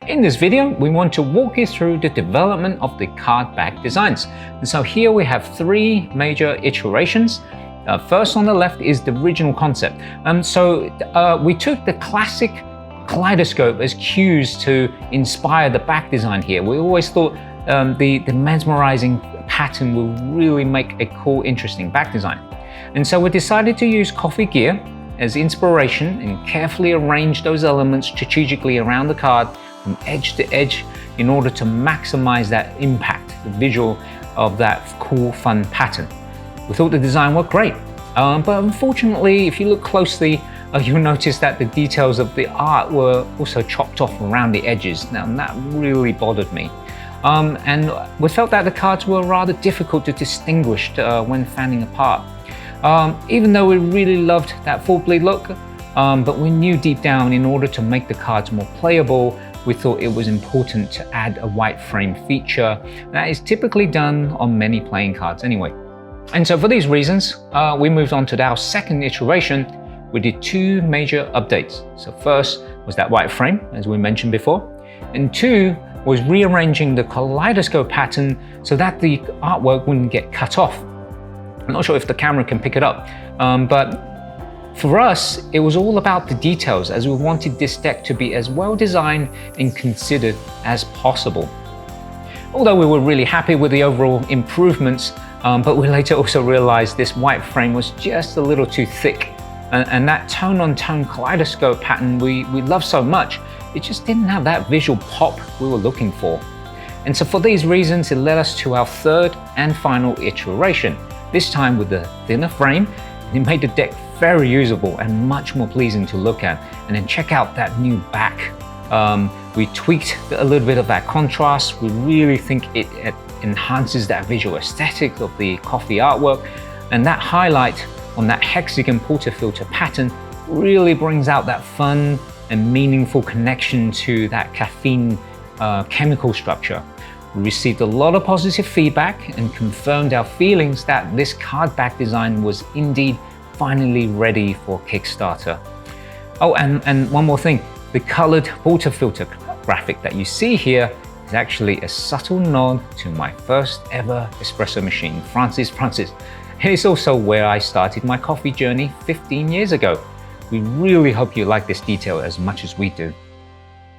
In this video, we want to walk you through the development of the card back designs. And so here we have three major iterations. First on the left is the original concept. We took the classic kaleidoscope as cues to inspire the back design here. We always thought the mesmerizing pattern will really make a cool, interesting back design. And so we decided to use coffee gear as inspiration and carefully arrange those elements strategically around the card from edge to edge in order to maximize that impact, the visual of that cool, fun pattern. We thought the design worked great, but unfortunately, if you look closely, you'll notice that the details of the art were also chopped off around the edges. Now, that really bothered me. And we felt that the cards were rather difficult to distinguish when fanning apart. Even though we really loved that full bleed look, but we knew deep down in order to make the cards more playable, we thought it was important to add a white frame feature that is typically done on many playing cards anyway. And so for these reasons, we moved on to our second iteration. We did two major updates. So first was that white frame, as we mentioned before, and two was rearranging the kaleidoscope pattern so that the artwork wouldn't get cut off. I'm not sure if the camera can pick it up, but for us, it was all about the details, as we wanted this deck to be as well designed and considered as possible. Although we were really happy with the overall improvements, but we later also realized this white frame was just a little too thick. And that tone-on-tone kaleidoscope pattern we love so much, it just didn't have that visual pop we were looking for. And so for these reasons, it led us to our third and final iteration, this time with the thinner frame. It made the deck very usable and much more pleasing to look at. And then check out that new back. We tweaked a little bit of that contrast. We really think it enhances that visual aesthetic of the coffee artwork. And that highlight on that hexagon portafilter pattern really brings out that fun and meaningful connection to that caffeine chemical structure. We received a lot of positive feedback and confirmed our feelings that this card back design was indeed finally ready for Kickstarter. Oh, and one more thing, the colored portafilter graphic that you see here is actually a subtle nod to my first ever espresso machine, Francis. It is also where I started my coffee journey 15 years ago. We really hope you like this detail as much as we do.